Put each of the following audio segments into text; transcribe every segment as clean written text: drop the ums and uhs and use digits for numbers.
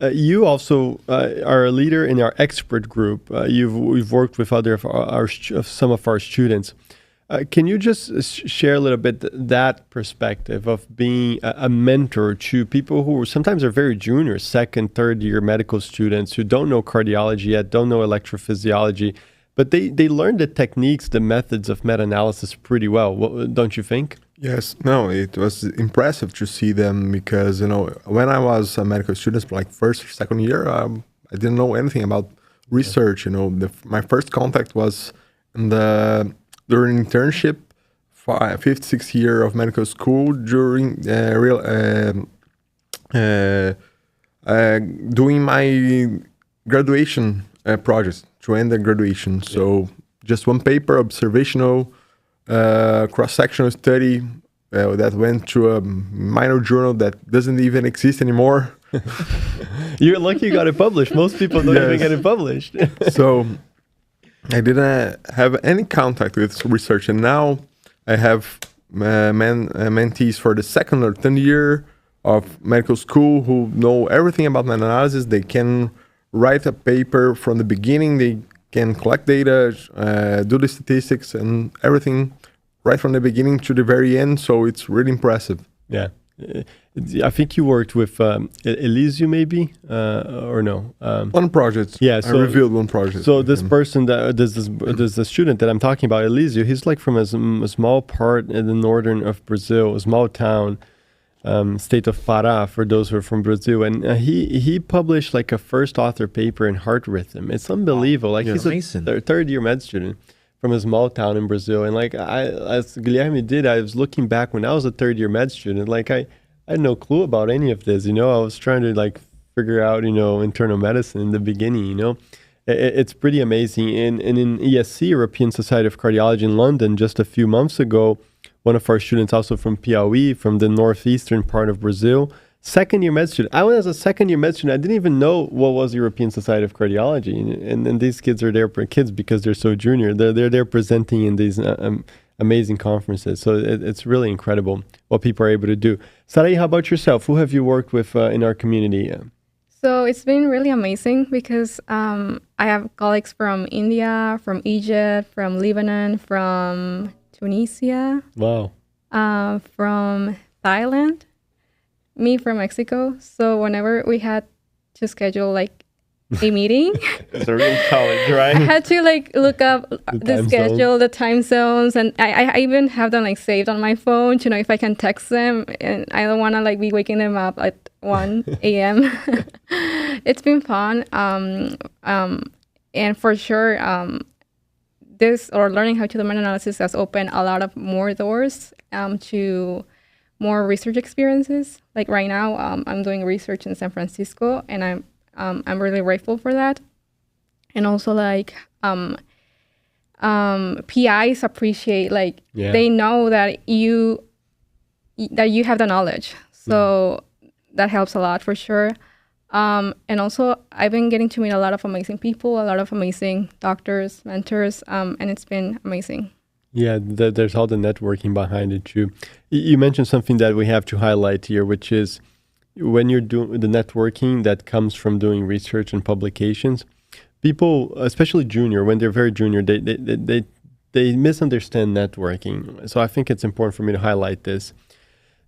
You also are a leader in our expert group. We've worked with other of some of our students. Can you just share a little bit that perspective of being a mentor to people who sometimes are very junior, second, third year medical students who don't know cardiology yet, don't know electrophysiology, but they learn the techniques, the methods of meta-analysis pretty well, don't you think? Yes, no, it was impressive to see them because, when I was a medical student, like first or second year, I didn't know anything about research. My first contact was in during internship, fifth, sixth year of medical school during doing my graduation project to end the graduation. So just one paper, observational, cross-sectional study that went to a minor journal that doesn't even exist anymore. You're lucky you got it published. Most people don't even get it published. So I didn't have any contact with research, and now I have mentees for the second or third year of medical school who know everything about meta-analysis. They can write a paper from the beginning. They can collect data, do the statistics and everything right from the beginning to the very end. So it's really impressive. Yeah. I think you worked with Elysio maybe, or no? One project. Yeah, so I revealed one project. So this person, there's the student that I'm talking about, Elysio, he's like from a small part in the northern of Brazil, a small town, state of Pará, for those who are from Brazil. And he published like a first author paper in heart rhythm. It's unbelievable. Like he's a third year med student from a small town in Brazil. And like as Guilherme did, I was looking back when I was a third year med student, like I had no clue about any of this, I was trying to like figure out, internal medicine in the beginning, It's pretty amazing. And in ESC, European Society of Cardiology in London, just a few months ago, one of our students also from Piauí, from the northeastern part of Brazil, second year med student. I was a second year med student. I didn't even know what was European Society of Cardiology. And these kids are there for kids because they're so junior. They're there presenting in these amazing conferences. So it's really incredible what people are able to do. Sarai, how about yourself? Who have you worked with in our community? So it's been really amazing because I have colleagues from India, from Egypt, from Lebanon, from Tunisia. Wow. From Thailand, me from Mexico. So whenever we had to schedule like a meeting, it's a real challenge, right? I had to like look up the schedule, the time zones, and I even have them like saved on my phone to know if I can text them, and I don't want to like be waking them up at 1 a.m. It's been fun, and for sure, this or learning how to do meta-analysis has opened a lot of more doors to more research experiences. Like right now, I'm doing research in San Francisco, and I'm really grateful for that. And also like PIs appreciate they know that you have the knowledge. So that helps a lot for sure. And also I've been getting to meet a lot of amazing people, a lot of amazing doctors, mentors, and it's been amazing. Yeah, there's all the networking behind it too. You mentioned something that we have to highlight here, which is when you're doing the networking that comes from doing research and publications, people, especially junior, when they're very junior, they misunderstand networking. So I think it's important for me to highlight this.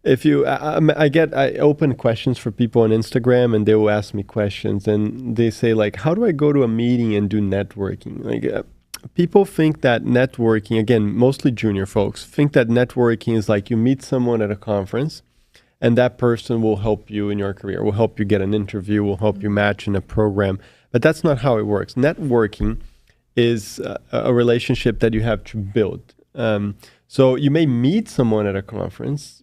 If you, I open questions for people on Instagram, and they will ask me questions, and they say like, how do I go to a meeting and do networking? Like people think that networking, again, mostly junior folks, think that networking is like you meet someone at a conference and that person will help you in your career, will help you get an interview, will help you match in a program. But that's not how it works. Networking is a relationship that you have to build. So you may meet someone at a conference,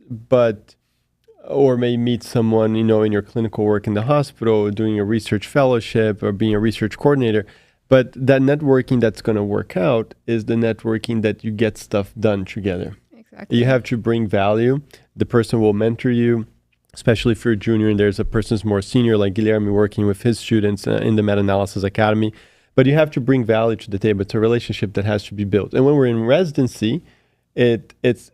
or may meet someone, in your clinical work in the hospital, doing a research fellowship or being a research coordinator. But that networking that's going to work out is the networking that you get stuff done together. Exactly. You have to bring value. The person will mentor you, especially if you're a junior and there's a person who's more senior, like Guilherme working with his students in the Meta-Analysis Academy. But you have to bring value to the table. It's a relationship that has to be built. And when we're in residency, it's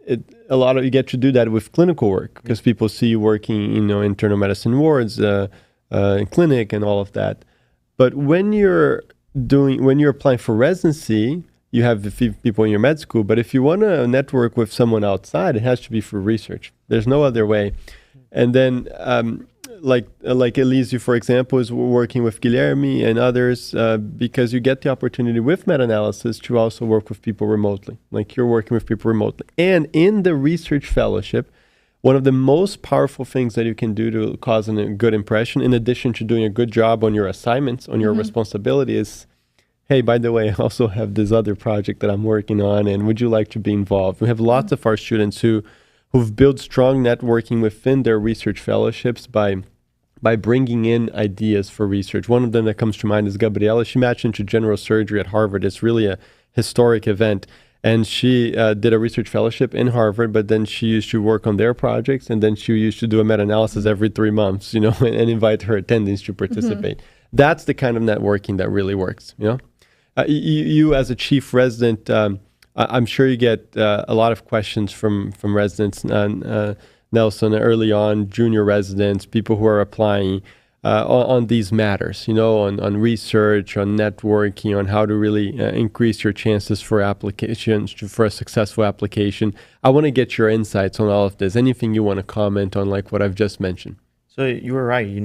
a lot of, you get to do that with clinical work because people see you working, internal medicine wards, clinic and all of that. But when you're applying for residency, you have the people in your med school. But if you want to network with someone outside, it has to be for research. There's no other way. And then, like Elise, for example, is working with Guilherme and others because you get the opportunity with meta-analysis to also work with people remotely. Like you're working with people remotely. And in the research fellowship, one of the most powerful things that you can do to cause a good impression, in addition to doing a good job on your assignments, on your responsibility, is, hey, by the way, I also have this other project that I'm working on, and would you like to be involved? We have lots of our students who've built strong networking within their research fellowships by bringing in ideas for research. One of them that comes to mind is Gabriela. She matched into general surgery at Harvard. It's really a historic event. And she did a research fellowship in Harvard, but then she used to work on their projects, and then she used to do a meta-analysis every 3 months, and invite her attendings to participate. That's the kind of networking that really works, You as a chief resident, I'm sure you get a lot of questions from residents, Nelson, early on, junior residents, people who are applying on these matters, on research, on networking, on how to really increase your chances for applications, for a successful application. I want to get your insights on all of this. Anything you want to comment on, like what I've just mentioned? So you were right, you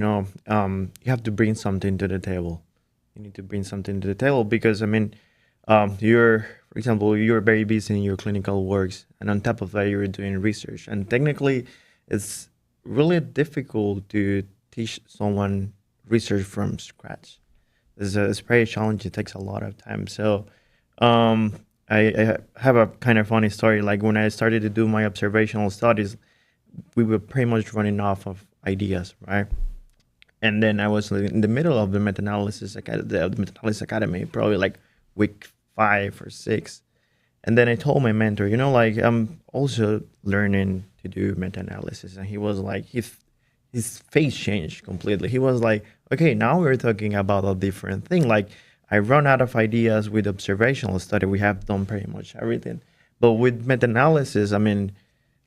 have to bring something to the table. You need to bring something to the table because, for example, you're very busy in your clinical works, and on top of that, you're doing research. And technically, it's really difficult to teach someone research from scratch. It's very challenging. It takes a lot of time. So I have a kind of funny story. Like when I started to do my observational studies, we were pretty much running off of ideas, right? And then I was in the middle of the meta-analysis academy, probably like week 5 or 6. And then I told my mentor, I'm also learning to do meta-analysis. And he was like, his face changed completely. He was like, okay, now we're talking about a different thing. Like I run out of ideas with observational study. We have done pretty much everything. But with meta-analysis,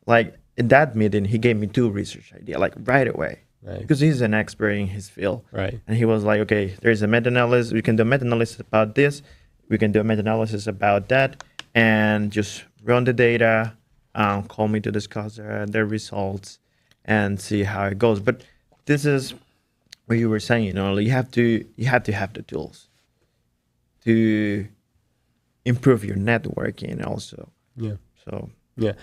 like in that meeting, he gave me 2 research ideas, like right away. Right. Because he's an expert in his field. Right. And he was like, okay, there's a meta-analysis. We can do a meta-analysis about this. We can do a meta-analysis about that. And just run the data, call me to discuss their results and see how it goes. But this is what you were saying, you have to have the tools to improve your networking also. Yeah. So yeah.